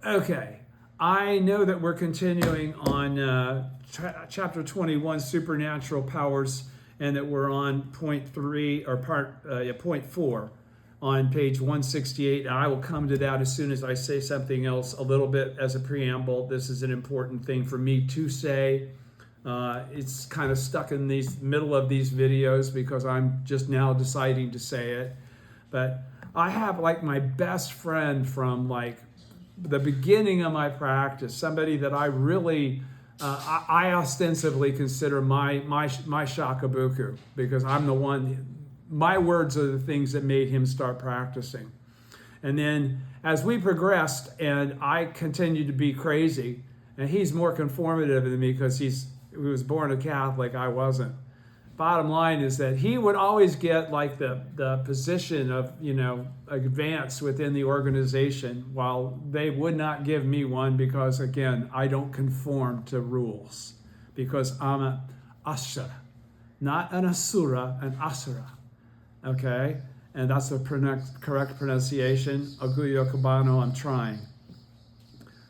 Okay, I know that we're continuing on chapter 21, supernatural powers, and that we're on point 3 or point 4 on page 168. And I will come to that as soon as I say something else a little bit as a preamble. This is an important thing for me to say. It's kind of stuck in the middle of these videos because I'm just now deciding to say it. But I have like my best friend from like the beginning of my practice, somebody that I really, I ostensibly consider my shakabuku, because I'm the one, my words are the things that made him start practicing. And then as we progressed and I continued to be crazy, and he's more conformative than me because he was born a Catholic, I wasn't. Bottom line is that he would always get like the position of, advance within the organization, while they would not give me one because, again, I don't conform to rules, because I'm an asura, not an asura, an asura, okay? And that's the correct pronunciation. Aguyo Kabano, I'm trying.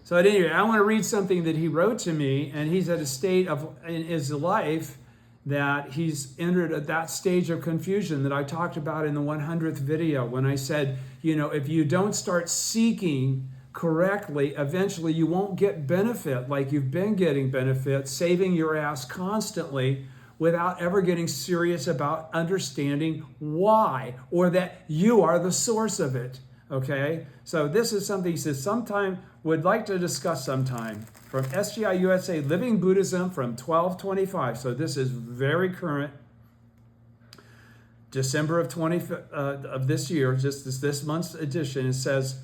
So at any rate, I want to read something that he wrote to me, and he's at a state in his life that he's entered at that stage of confusion that I talked about in the 100th video, when I said, if you don't start seeking correctly, eventually you won't get benefit like you've been getting benefit, saving your ass constantly without ever getting serious about understanding why, or that you are the source of it. Okay? So this is something he says sometime would like to discuss sometime. From SGI USA, Living Buddhism from 1225. So this is very current. December of this year, just this month's edition. It says,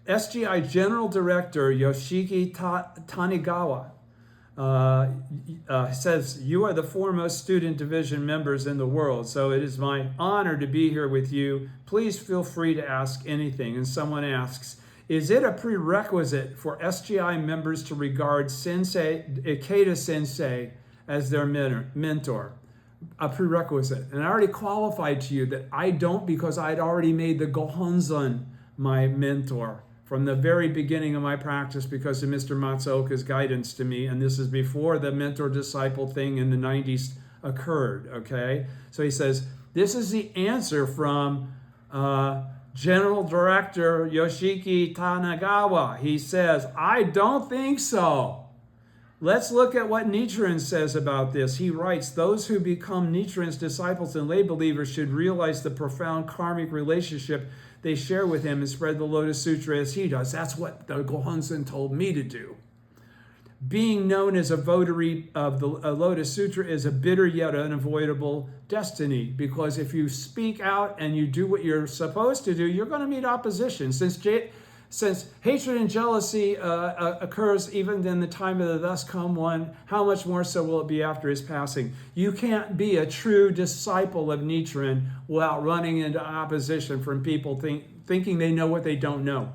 SGI General Director Yoshiki Tanigawa says, you are the foremost student division members in the world, so it is my honor to be here with you. Please feel free to ask anything. And someone asks, is it a prerequisite for SGI members to regard Ikeda Sensei as their mentor? A prerequisite. And I already qualified to you that I don't, because I'd already made the Gohonzon my mentor from the very beginning of my practice because of Mr. Matsuoka's guidance to me. And this is before the mentor-disciple thing in the 90s occurred, okay? So he says, this is the answer from General Director Yoshiki Tanagawa. He says, I don't think so. Let's look at what Nichiren says about this. He writes, those who become Nichiren's disciples and lay believers should realize the profound karmic relationship they share with him and spread the Lotus Sutra as he does. That's what the Gohonzon told me to do. Being known as a votary of the Lotus Sutra is a bitter yet unavoidable destiny, because if you speak out and you do what you're supposed to do, you're going to meet opposition. Since hatred and jealousy occurs even in the time of the thus come one, how much more so will it be after his passing? You can't be a true disciple of Nichiren without running into opposition from people thinking they know what they don't know.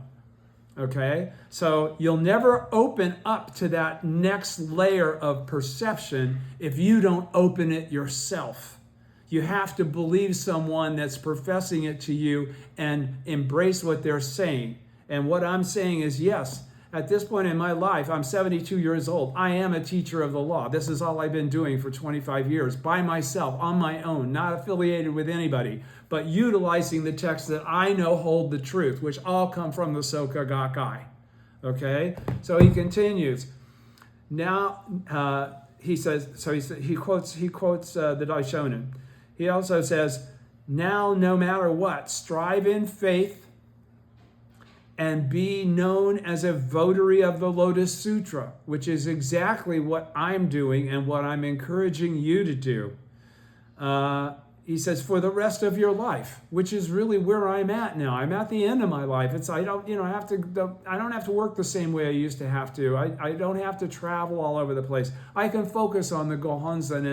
Okay? So you'll never open up to that next layer of perception if you don't open it yourself. You have to believe someone that's professing it to you and embrace what they're saying. And what I'm saying is, yes, at this point in my life, I'm 72 years old. I am a teacher of the law. This is all I've been doing for 25 years, by myself, on my own, not affiliated with anybody, but utilizing the texts that I know hold the truth, which all come from the Soka Gakkai. Okay? So he continues. Now, he quotes the Daishonin. He also says, now, no matter what, strive in faith and be known as a votary of the Lotus Sutra, which is exactly what I'm doing and what I'm encouraging you to do. He says, for the rest of your life, which is really where I'm at now. I'm at the end of my life. I don't have to work the same way I used to have to. I don't have to travel all over the place. I can focus on the Gohonzon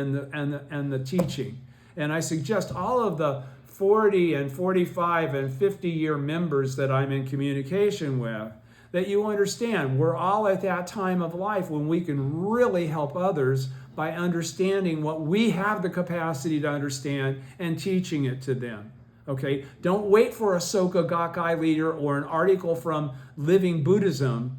and the teaching. And I suggest all of the 40 and 45 and 50-year members that I'm in communication with, that you understand we're all at that time of life when we can really help others by understanding what we have the capacity to understand and teaching it to them. Okay? Don't wait for a Soka Gakkai leader or an article from Living Buddhism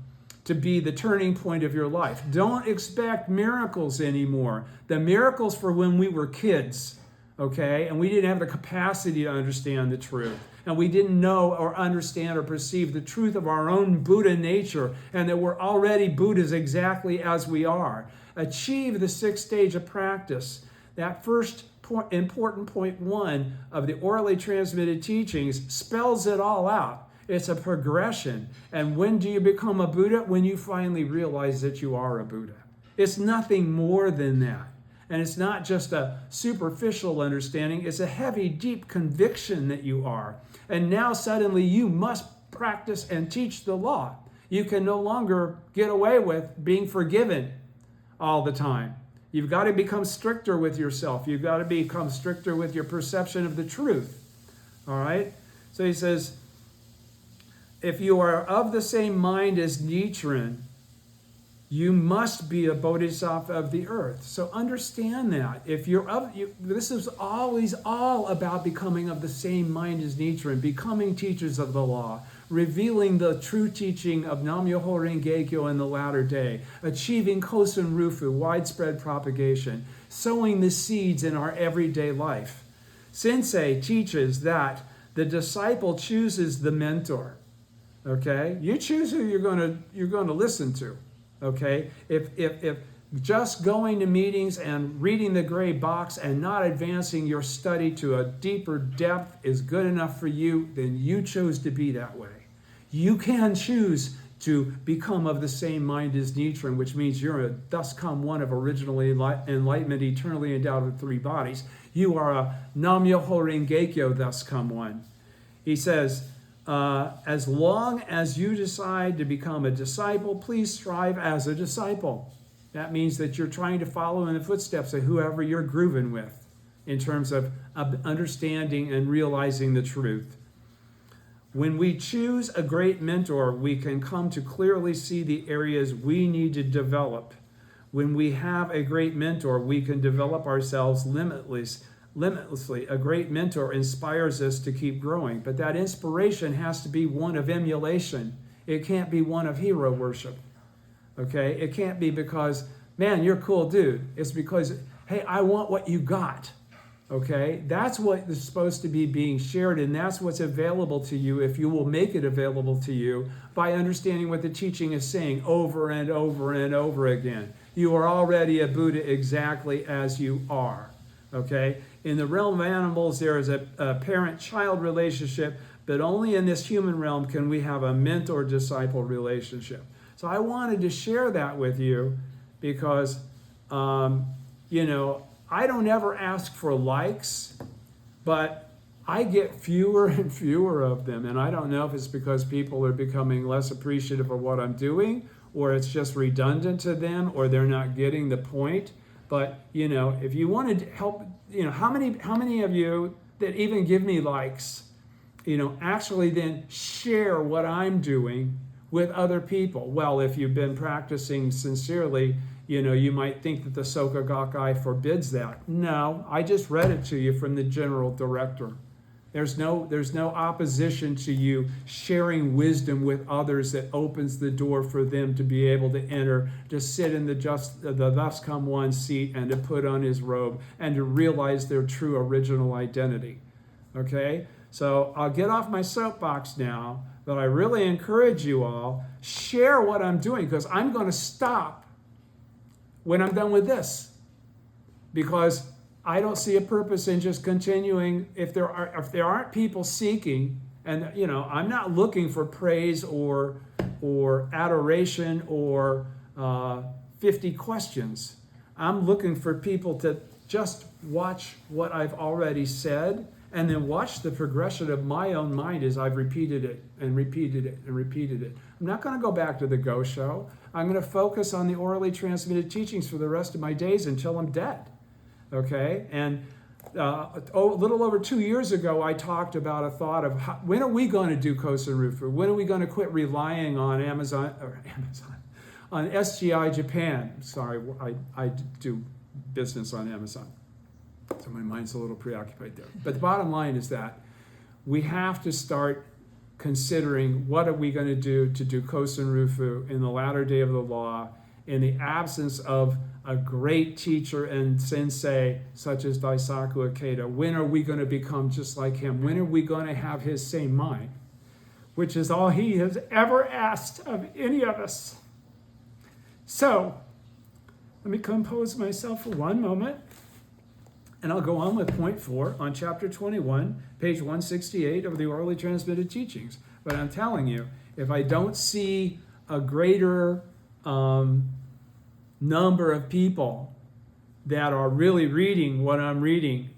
to be the turning point of your life. Don't expect miracles anymore. The miracles for when we were kids, okay? And we didn't have the capacity to understand the truth. And we didn't know or understand or perceive the truth of our own Buddha nature, and that we're already Buddhas exactly as we are. Achieve the 6th stage of practice. That first important point 1 of the orally transmitted teachings spells it all out. It's a progression. And when do you become a Buddha? When you finally realize that you are a Buddha. It's nothing more than that. And it's not just a superficial understanding, it's a heavy, deep conviction that you are. And now suddenly you must practice and teach the law. You can no longer get away with being forgiven all the time. You've got to become stricter with yourself. You've got to become stricter with your perception of the truth. All right? So he says, if you are of the same mind as Nichiren, you must be a bodhisattva of the earth. So understand that. If you're this is always all about becoming of the same mind as Nichiren, becoming teachers of the law, revealing the true teaching of Nam-myoho Renge-kyo in the latter day, achieving Kosen Rufu, widespread propagation, sowing the seeds in our everyday life. Sensei teaches that the disciple chooses the mentor. Okay, you choose who you're going to listen to. Okay, if just going to meetings and reading the gray box and not advancing your study to a deeper depth is good enough for you, then you chose to be that way. You can choose to become of the same mind as Nichiren, which means you're a thus come one of original enlightenment, eternally endowed with 3 bodies. You are a Nam-myoho Renge-kyo, thus come one. He says, as long as you decide to become a disciple, please strive as a disciple. That means that you're trying to follow in the footsteps of whoever you're grooving with in terms of understanding and realizing the truth. When we choose a great mentor, we can come to clearly see the areas we need to develop. When we have a great mentor, we can develop ourselves limitlessly. A great mentor inspires us to keep growing, but that inspiration has to be one of emulation. It can't be one of hero worship. Okay? It can't be because, man, you're a cool dude. It's because, hey, I want what you got. Okay? That's what is supposed to be being shared, and that's what's available to you if you will make it available to you by understanding what the teaching is saying over and over and over again. You are already a Buddha exactly as you are. Okay? In the realm of animals, there is a parent-child relationship, but only in this human realm can we have a mentor-disciple relationship. So I wanted to share that with you because, I don't ever ask for likes, but I get fewer and fewer of them. And I don't know if it's because people are becoming less appreciative of what I'm doing, or it's just redundant to them, or they're not getting the point. But, if you wanted to help, how many of you that even give me likes, actually then share what I'm doing with other people? Well, if you've been practicing sincerely, you might think that the Soka Gakkai forbids that. No, I just read it to you from the general director. There's no opposition to you sharing wisdom with others that opens the door for them to be able to enter, to sit in the thus come one seat and to put on his robe and to realize their true original identity. Okay? So I'll get off my soapbox now, but I really encourage you all, share what I'm doing, because I'm going to stop when I'm done with this. Because I don't see a purpose in just continuing if there aren't people seeking, and I'm not looking for praise or adoration or 50 questions. I'm looking for people to just watch what I've already said and then watch the progression of my own mind as I've repeated it and repeated it and repeated it. I'm not going to go back to the Go Show. I'm going to focus on the orally transmitted teachings for the rest of my days until I'm dead. Okay, and a little over 2 years ago, I talked about a thought of when are we going to do Kosen Rufu? When are we going to quit relying on on SGI Japan? Sorry, I do business on Amazon, so my mind's a little preoccupied there. But the bottom line is that we have to start considering what are we going to do Kosen Rufu in the latter day of the law in the absence of a great teacher and sensei such as Daisaku Ikeda. When are we going to become just like him? When are we going to have his same mind? Which is all he has ever asked of any of us. So, let me compose myself for one moment, and I'll go on with point 4 on chapter 21, page 168 of the orally transmitted teachings. But I'm telling you, if I don't see a greater number of people that are really reading what I'm reading,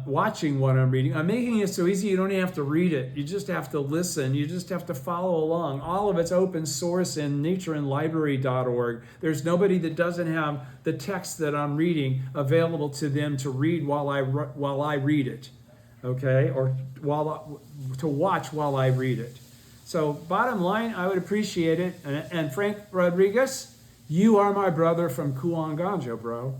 watching what I'm reading. I'm making it so easy you don't have to read it. You just have to listen. You just have to follow along. All of it's open source in natureandlibrary.org. There's nobody that doesn't have the text that I'm reading available to them to read while I read it, okay? Or to watch while I read it. So bottom line, I would appreciate it. And Frank Rodriguez, you are my brother from Kuanganjo, bro.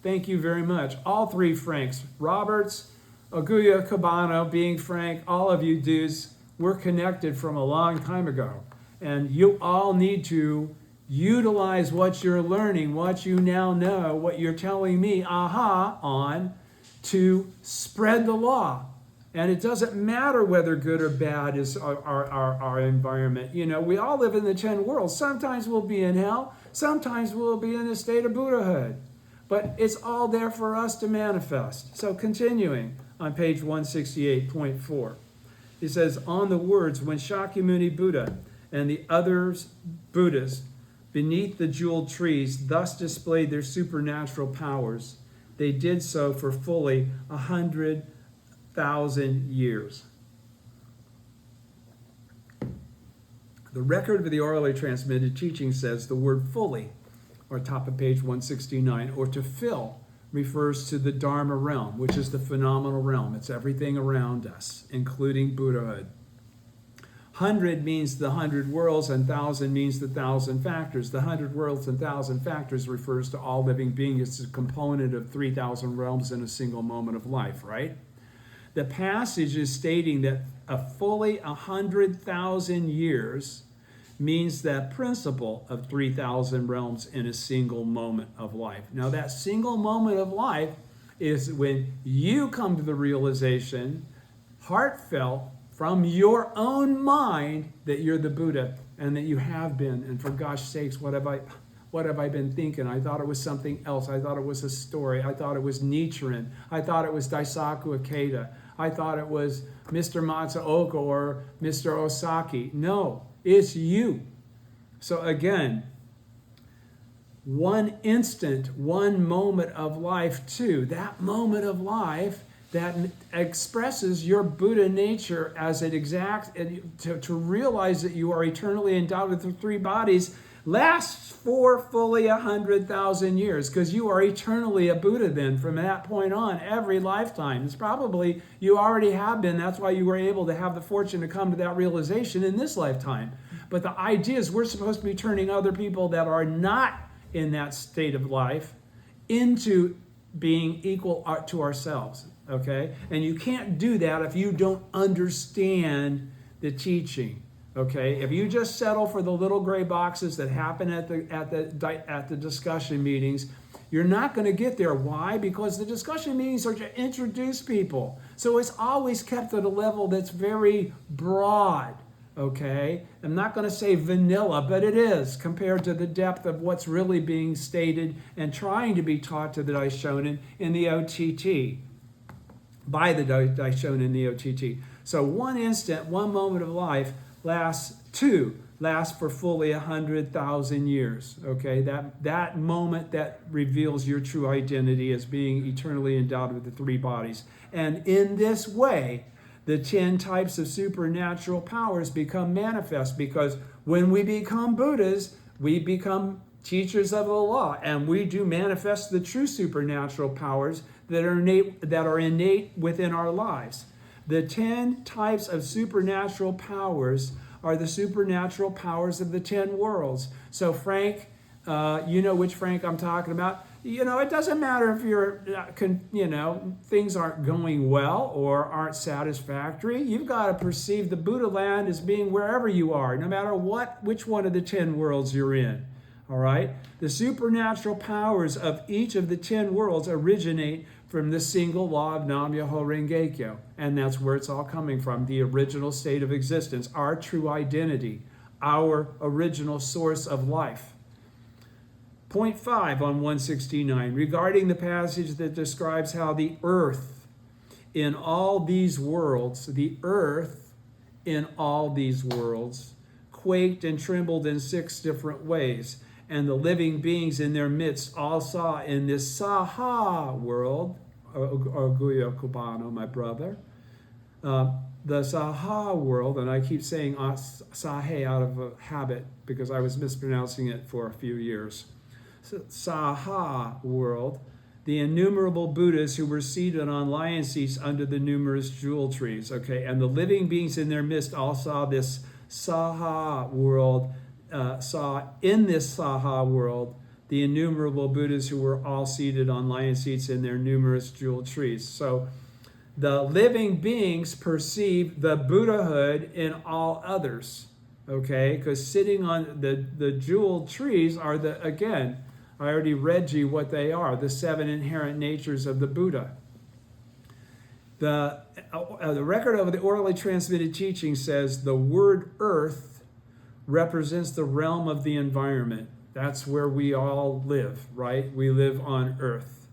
Thank you very much. All 3 Franks, Roberts, Aguya, Cabano, being Frank, all of you dudes, we're connected from a long time ago. And you all need to utilize what you're learning, what you now know, what you're telling me, on, to spread the law. And it doesn't matter whether good or bad is our environment. You know, we all live in the 10 worlds. Sometimes we'll be in hell. Sometimes we'll be in a state of Buddhahood. But it's all there for us to manifest. So continuing on page 168.4, he says, on the words, when Shakyamuni Buddha and the others Buddhas beneath the jeweled trees thus displayed their supernatural powers, they did so for fully 100,000 years. The record of the orally transmitted teaching says the word fully, or top of page 169, or to fill, refers to the Dharma realm, which is the phenomenal realm. It's everything around us, including Buddhahood. 100 means the 100 worlds, and 1,000 means the 1,000 factors. The 100 worlds and 1,000 factors refers to all living beings. It's a component of 3,000 realms in a single moment of life, right? The passage is stating that a fully 100,000 years means that principle of 3,000 realms in a single moment of life. Now, that single moment of life is when you come to the realization, heartfelt, from your own mind, that you're the Buddha and that you have been. And for gosh sakes, what have I been thinking? I thought it was something else. I thought it was a story. I thought it was Nichiren. I thought it was Daisaku Ikeda. I thought it was Mr. Matsuoka or Mr. Osaki. No. It's you. So again, one instant, one moment of life too. That moment of life that expresses your Buddha nature as it exacts, to realize that you are eternally endowed with the 3 bodies, lasts for fully 100,000 years, because you are eternally a Buddha then from that point on, every lifetime. It's probably you already have been. That's why you were able to have the fortune to come to that realization in this lifetime. But the idea is we're supposed to be turning other people that are not in that state of life into being equal to ourselves, okay? And you can't do that if you don't understand the teaching. Okay, if you just settle for the little gray boxes that happen at the discussion meetings, you're not going to get there. Why? Because the discussion meetings are to introduce people. So it's always kept at a level that's very broad. Okay, I'm not going to say vanilla, but it is compared to the depth of what's really being stated and trying to be taught to the Daishonin in the OTT, by the Daishonin in the OTT. So one instant, one moment of life lasts for fully 100,000 years. Okay, that moment that reveals your true identity as being eternally endowed with the 3 bodies. And in this way, the 10 types of supernatural powers become manifest, because when we become Buddhas, we become teachers of the law, and we do manifest the true supernatural powers that are innate within our lives. The 10 types of supernatural powers are the supernatural powers of the 10 worlds. So Frank, you know which Frank I'm talking about. it doesn't matter if things aren't going well or aren't satisfactory. You've got to perceive the Buddha land as being wherever you are, no matter which one of the 10 worlds you're in. All right? The supernatural powers of each of the 10 worlds originate from the single law of Nam-myoho Renge-kyo. And that's where it's all coming from, the original state of existence, our true identity, our original source of life. Point 5 on 169, regarding the passage that describes how the earth in all these worlds, quaked and trembled in 6 different ways. And the living beings in their midst all saw in this Saha world, Orgullo Cubano, my brother, the Saha world, and I keep saying Sahe out of a habit because I was mispronouncing it for a few years. Saha world, the innumerable Buddhas who were seated on lion seats under the numerous jewel trees. Okay, and the living beings in their midst all saw this Saha world, saw in this Saha world the innumerable Buddhas who were all seated on lion seats in their numerous jewel trees. So the living beings perceive the Buddhahood in all others. Okay, because sitting on the jewel trees are again, I already read you what they are, the 7 inherent natures of the Buddha. The record of the orally transmitted teaching says the word earth represents the realm of the environment. That's where we all live, right? We live on earth.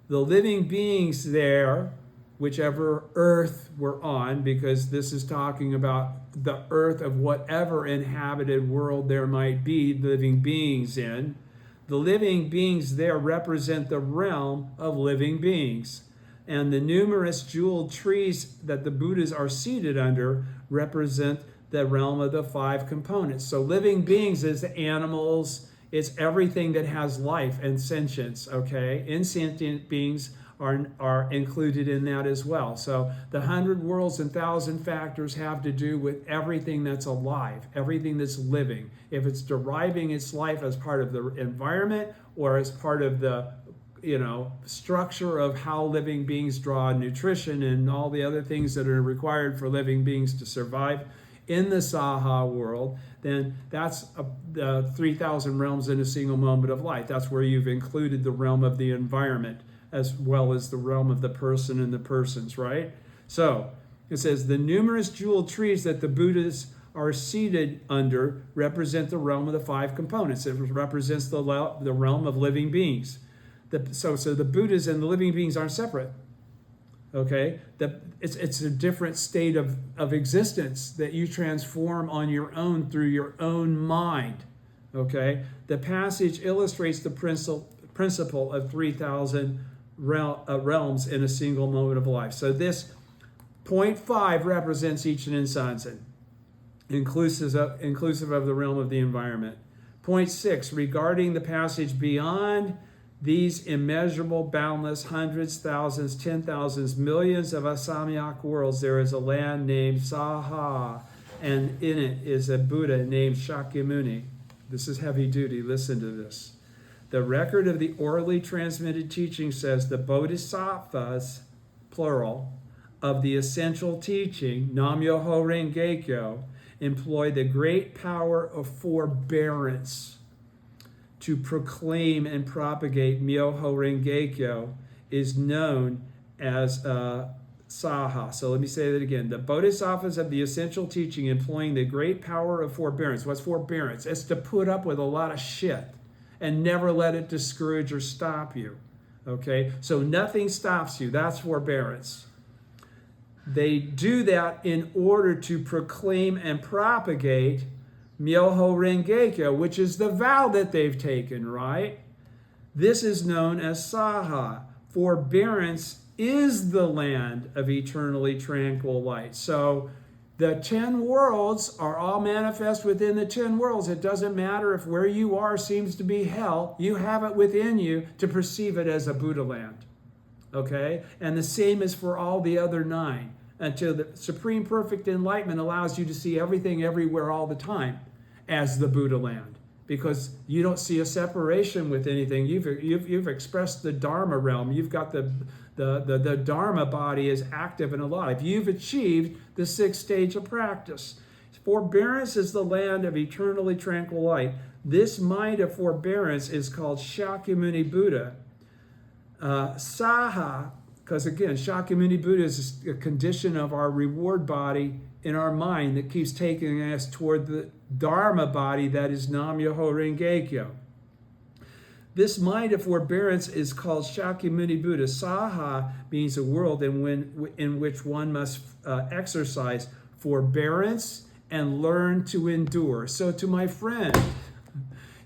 The living beings there, whichever earth we're on, because this is talking about the earth of whatever inhabited world there might be living beings in, the living beings there represent the realm of living beings. And the numerous jeweled trees that the Buddhas are seated under represent the realm of the 5 components. So living beings is the animals, it's everything that has life and sentience, okay? Insentient beings are included in that as well. So the 100 worlds and 1,000 factors have to do with everything that's alive, everything that's living. If it's deriving its life as part of the environment or as part of the structure of how living beings draw nutrition and all the other things that are required for living beings to survive in the Saha world, then that's the 3,000 realms in a single moment of life. That's where you've included the realm of the environment as well as the realm of the person and the persons, right? So it says the numerous jeweled trees that the Buddhas are seated under represent the realm of the 5 components. It represents the realm of living beings. So the Buddhas and the living beings aren't separate. Okay, it's a different state of existence that you transform on your own through your own mind. Okay, the passage illustrates the principle of 3,000 realms in a single moment of life. So this point 5 represents Ichinen Sanzen, inclusive of the realm of the environment. Point 6, regarding the passage beyond these immeasurable, boundless hundreds, thousands, 10,000s, millions of Asamyak worlds, there is a land named Saha, and in it is a Buddha named Shakyamuni. This is heavy duty. Listen to this. The record of the orally transmitted teaching says the bodhisattvas, plural, of the essential teaching, Nam-myoho Renge-kyo, employ the great power of forbearance to proclaim and propagate Myoho Renge-kyo is known as Saha. So let me say that again. The bodhisattvas of the essential teaching employing the great power of forbearance. What's forbearance? It's to put up with a lot of shit and never let it discourage or stop you. Okay? So nothing stops you. That's forbearance. They do that in order to proclaim and propagate Myoho Renge-kyo, which is the vow that they've taken, right? This is known as Saha. Forbearance is the land of eternally tranquil light. So the 10 worlds are all manifest within the 10 worlds. It doesn't matter if where you are seems to be hell. You have it within you to perceive it as a Buddha land. Okay? And the same is for all the other 9. Until the supreme perfect enlightenment allows you to see everything everywhere all the time as the Buddha land. because you don't see a separation with anything. You've expressed the Dharma realm. You've got the Dharma body is active and alive. You've achieved the 6th stage of practice. Forbearance is the land of eternally tranquil light. This mind of forbearance is called Shakyamuni Buddha. Saha, because again, Shakyamuni Buddha is a condition of our reward body in our mind that keeps taking us toward the Dharma body that is Nam-myoho Renge-kyo. This mind of forbearance is called Shakyamuni Buddha. Saha means a world in which one must exercise forbearance and learn to endure. So to my friend,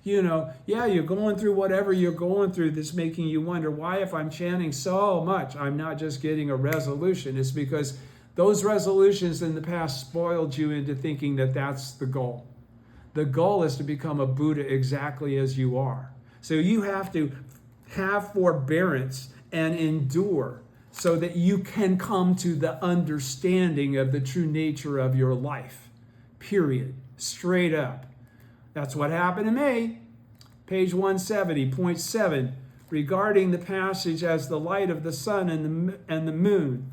you're going through whatever you're going through that's making you wonder why, if I'm chanting so much, I'm not just getting a resolution. It's because those resolutions in the past spoiled you into thinking that that's the goal. The goal is to become a Buddha exactly as you are. So you have to have forbearance and endure so that you can come to the understanding of the true nature of your life. Period. Straight up. That's what happened to me. Page 170, point 7, regarding the passage as the light of the sun and the moon,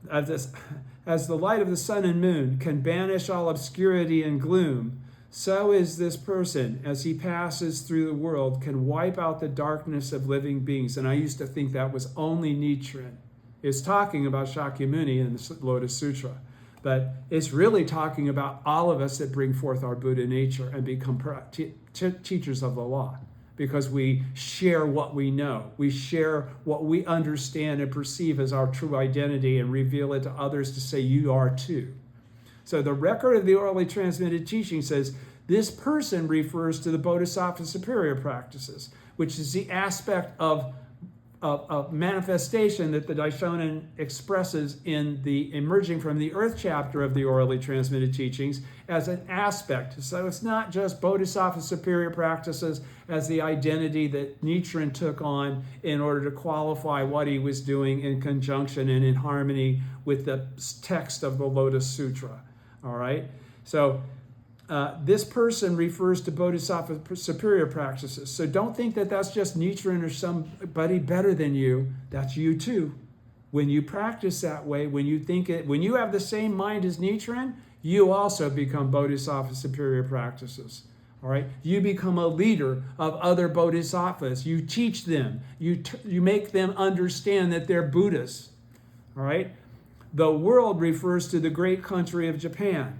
as the light of the sun and moon can banish all obscurity and gloom, so is this person, as he passes through the world, can wipe out the darkness of living beings. And I used to think that was only Nichiren. It's talking about Shakyamuni in the Lotus Sutra. But it's really talking about all of us that bring forth our Buddha nature and become teachers of the law, because we share what we know. We share what we understand and perceive as our true identity and reveal it to others to say, you are too. So the record of the orally transmitted teaching says this person refers to the Bodhisattva superior practices, which is the aspect of manifestation that the Daishonin expresses in the Emerging from the Earth chapter of the orally transmitted teachings as an aspect. So it's not just Bodhisattva superior practices as the identity that Nichiren took on in order to qualify what he was doing in conjunction and in harmony with the text of the Lotus Sutra. All right? So this person refers to Bodhisattva superior practices. So don't think that that's just Nichiren or somebody better than you. That's you too. When you practice that way, when you have the same mind as Nichiren, you also become Bodhisattva superior practices. All right? You become a leader of other Bodhisattvas. You teach them. You make them understand that they're Buddhas. All right? The world refers to the great country of Japan.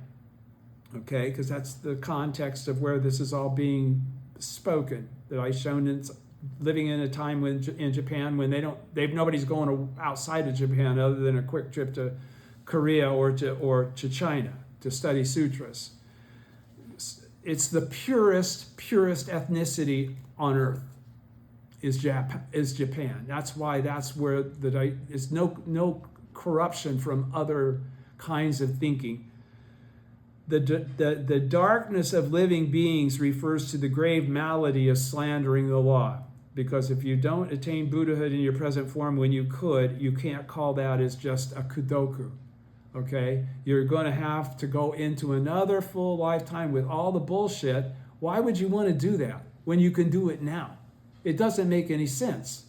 Okay, because that's the context of where this is all being spoken. That I've shown living in a time when in Japan when nobody's going outside of Japan other than a quick trip to Korea or to China to study sutras. It's the purest ethnicity on earth is Japan. That's why that's where there's no corruption from other kinds of thinking. The darkness of living beings refers to the grave malady of slandering the law. Because if you don't attain Buddhahood in your present form when you could, you can't call that as just a kudoku. Okay? You're going to have to go into another full lifetime with all the bullshit. Why would you want to do that when you can do it now? It doesn't make any sense.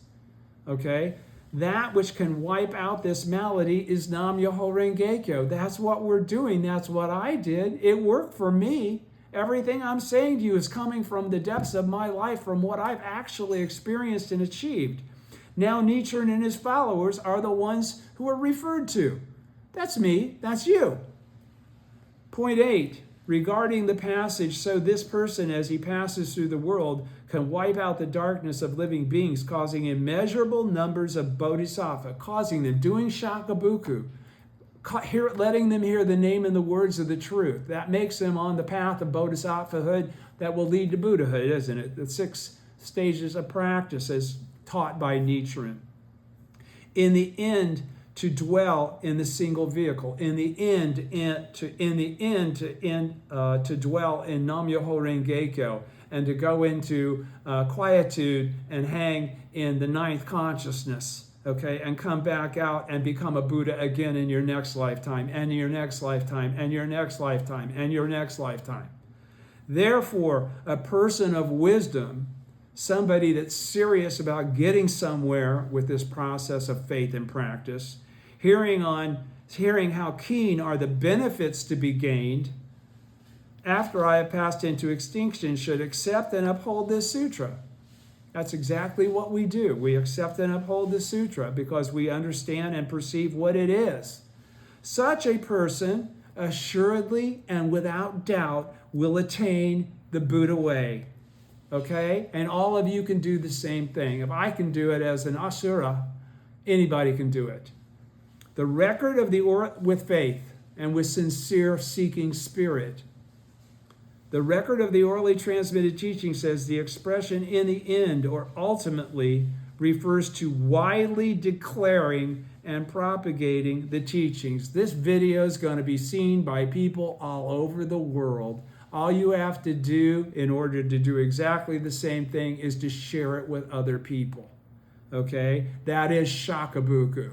Okay? That which can wipe out this malady is Nam-myoho Renge-kyo. That's what we're doing. That's what I did. It worked for me. Everything I'm saying to you is coming from the depths of my life, from what I've actually experienced and achieved. Now Nichiren and his followers are the ones who are referred to. That's me. That's you. Point 8. Regarding the passage, so this person, as he passes through the world, can wipe out the darkness of living beings, causing immeasurable numbers of bodhisattva, causing them, doing shakabuku, letting them hear the name and the words of the truth. That makes them on the path of bodhisattvahood that will lead to Buddhahood, isn't it? The 6 stages of practice as taught by Nichiren. In the end, to dwell in the single vehicle. In the end, to dwell in Nam-myoho Renge-kyo, and to go into quietude and hang in the 9th consciousness, okay, and come back out and become a Buddha again in your next lifetime, and your next lifetime, and your next lifetime, and your next lifetime. Therefore, a person of wisdom, somebody that's serious about getting somewhere with this process of faith and practice, hearing how keen are the benefits to be gained after I have passed into extinction, should accept and uphold this sutra. That's exactly what we do. We accept and uphold the sutra because we understand and perceive what it is. Such a person assuredly and without doubt will attain the Buddha way. Okay? And all of you can do the same thing. If I can do it as an asura, anybody can do it. The record of with faith and with sincere seeking spirit. The record of the orally transmitted teaching says the expression in the end or ultimately refers to widely declaring and propagating the teachings. This video is going to be seen by people all over the world. All you have to do in order to do exactly the same thing is to share it with other people. Okay? That is shakabuku.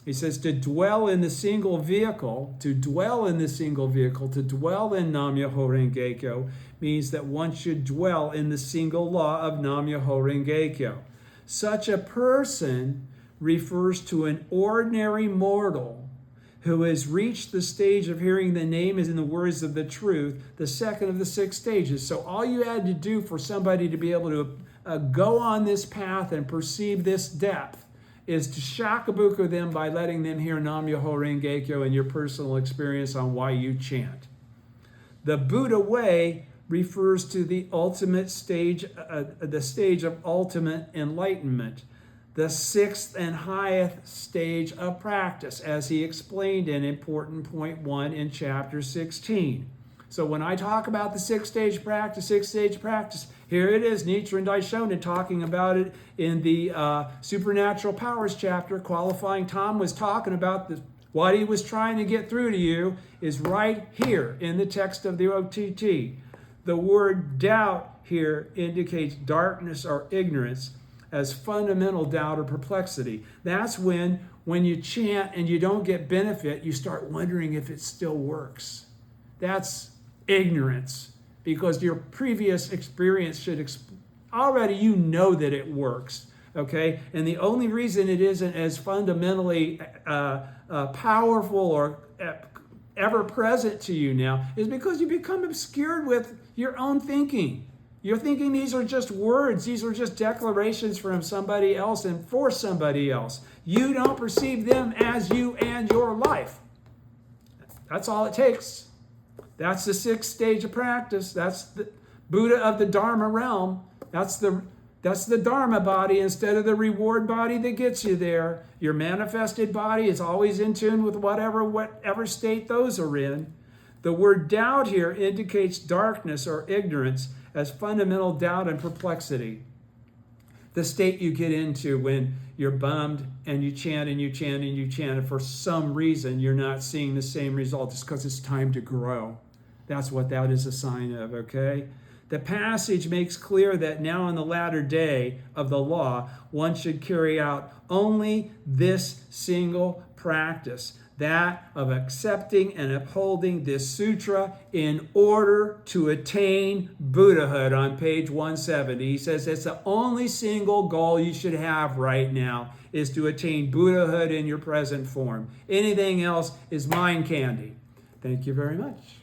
He says to dwell in the single vehicle, to dwell in Nam-myoho Renge Kyo means that one should dwell in the single law of Nam-myoho Renge Kyo. Such a person refers to an ordinary mortal who has reached the stage of hearing the name is in the words of the truth, the second of the 6 stages. So all you had to do for somebody to be able to go on this path and perceive this depth is to shakabuku them by letting them hear Nam-myoho Renge Kyo and your personal experience on why you chant. The Buddha way refers to the ultimate stage, the stage of ultimate enlightenment, the 6th and highest stage of practice, as he explained in important point 1 in chapter 16. So when I talk about the 6th stage practice, here it is, Nichiren Daishonin talking about it in the Supernatural Powers chapter. Qualifying Tom was talking about what he was trying to get through to you is right here in the text of the OTT. The word doubt here indicates darkness or ignorance as fundamental doubt or perplexity. That's when you chant and you don't get benefit, you start wondering if it still works. That's ignorance, because your previous experience should already you know that it works, okay? And the only reason it isn't as fundamentally powerful or ever present to you now is because you become obscured with your own thinking. You're thinking these are just words, these are just declarations from somebody else and for somebody else. You don't perceive them as you and your life. That's all it takes. That's the 6th stage of practice. That's the Buddha of the Dharma realm. That's the Dharma body instead of the reward body that gets you there. Your manifested body is always in tune with whatever state those are in. The word doubt here indicates darkness or ignorance as fundamental doubt and perplexity. The state you get into when you're bummed and you chant and you chant and you chant, and for some reason you're not seeing the same result. It's because it's time to grow. That's what that is a sign of, okay? The passage makes clear that now in the latter day of the law, one should carry out only this single practice, that of accepting and upholding this sutra in order to attain Buddhahood on page 170. He says it's the only single goal you should have right now is to attain Buddhahood in your present form. Anything else is mind candy. Thank you very much.